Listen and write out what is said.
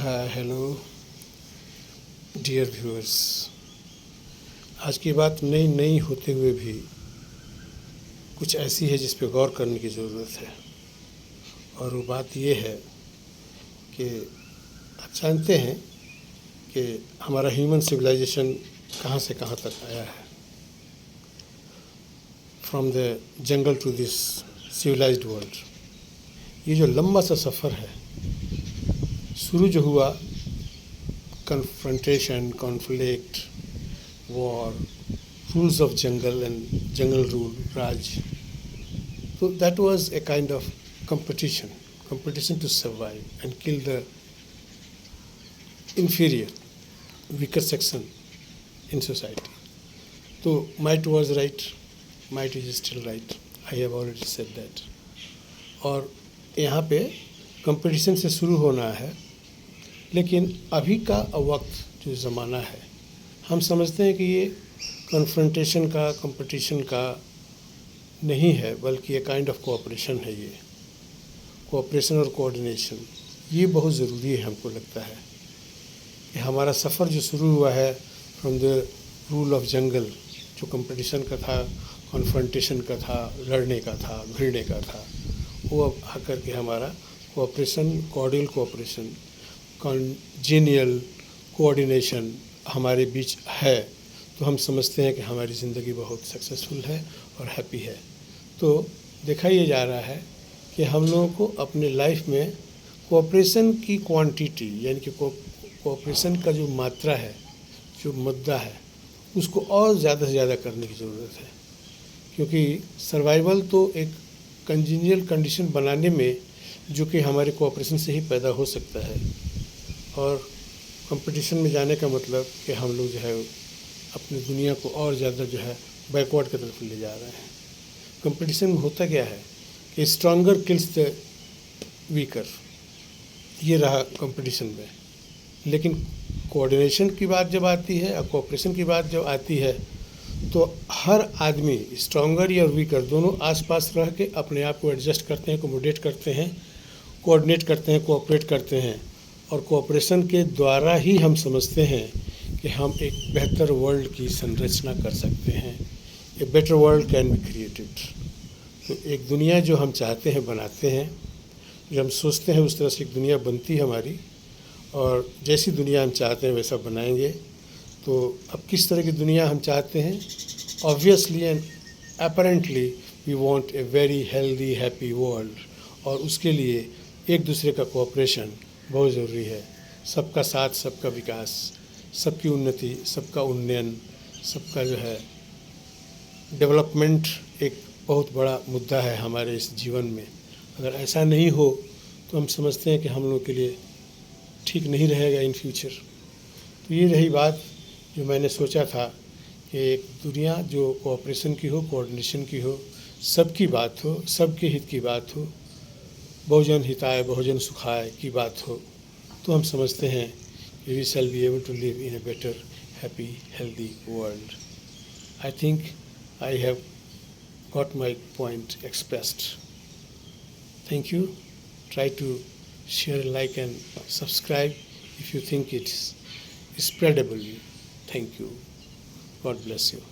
Hello dear viewers. आज की बात नई नई होते हुए भी कुछ ऐसी है जिस पे गौर करने की ज़रूरत है, और वो बात ये है कि आप जानते हैं कि हमारा ह्यूमन सिविलाइजेशन कहाँ से कहाँ तक आया है। From the jungle to this civilized world, ये जो लंबा सा सफ़र है, शुरू जो हुआ confrontation, conflict, war, rules of jungle and jungle rule, raj, तो that was a kind of competition to survive and kill the inferior, weaker section in society. So might was right, might is still right. I have already said that. और यहाँ पे competition से शुरू होना है, लेकिन अभी का वक्त जो ज़माना है, हम समझते हैं कि ये कन्फ्रंटेशन का, कंपटीशन का नहीं है, बल्कि ये काइंड ऑफ कोऑपरेशन है। ये कोऑपरेशन और कोऑर्डिनेशन ये बहुत ज़रूरी है। हमको लगता है कि हमारा सफ़र जो शुरू हुआ है फ्रॉम द रूल ऑफ जंगल, जो कंपटीशन का था, कॉन्फ्रंटेशन का था, लड़ने का था, भिड़ने का था, वो अब आकर के हमारा कोऑपरेशन, कॉर्डियल कोऑपरेशन, कॉन्जीनियल कोऑर्डिनेशन हमारे बीच है। तो हम समझते हैं कि हमारी ज़िंदगी बहुत सक्सेसफुल है और हैप्पी है। तो देखा ये जा रहा है कि हम लोगों को अपने लाइफ में कोऑपरेशन की क्वांटिटी, यानी कि कोऑपरेशन का जो मात्रा है, जो मुद्दा है, उसको और ज़्यादा से ज़्यादा करने की ज़रूरत है। क्योंकि सर्वाइवल तो एक कंजीनियल कंडीशन बनाने में, जो कि हमारे कोऑपरेशन से ही पैदा हो सकता है, और कंपटीशन में जाने का मतलब कि हम लोग जो है अपनी दुनिया को और ज़्यादा जो है बैकवर्ड की तरफ ले जा रहे हैं। कंपटीशन में होता क्या है कि स्ट्रॉन्गर किल्स द वीकर, ये रहा कंपटीशन में। लेकिन कोऑर्डिनेशन की बात जब आती है और कोऑपरेशन की बात जब आती है, तो हर आदमी स्ट्रॉन्गर या वीकर दोनों आसपास रह के अपने आप को एडजस्ट करते हैं, अकोमोडेट करते हैं, कोऑर्डिनेट करते हैं, कोऑपरेट करते हैं। और कोऑपरेशन के द्वारा ही हम समझते हैं कि हम एक बेहतर वर्ल्ड की संरचना कर सकते हैं। A better world can be created. तो एक दुनिया जो हम चाहते हैं बनाते हैं, जो हम सोचते हैं उस तरह से एक दुनिया बनती है हमारी, और जैसी दुनिया हम चाहते हैं वैसा बनाएंगे। तो अब किस तरह की दुनिया हम चाहते हैं? Obviously and apparently we want a very healthy happy world, और उसके लिए एक दूसरे का कोऑपरेशन बहुत ज़रूरी है। सबका साथ, सबका विकास, सबकी उन्नति, सबका उन्नयन, सबका जो है डेवलपमेंट एक बहुत बड़ा मुद्दा है हमारे इस जीवन में। अगर ऐसा नहीं हो तो हम समझते हैं कि हम लोग के लिए ठीक नहीं रहेगा इन फ्यूचर। तो ये रही बात जो मैंने सोचा था कि एक दुनिया जो कोऑपरेशन की हो, कोऑर्डिनेशन की हो, सबकी बात हो, सबके हित की बात हो, बहुजन हिताय बहुजन सुखाय की बात हो, तो हम समझते हैं कि we shall be able to live in a better happy healthy world. I think I have got my point expressed. Thank you. Try to share, like and subscribe if you think it's spreadable. Thank you. God bless you.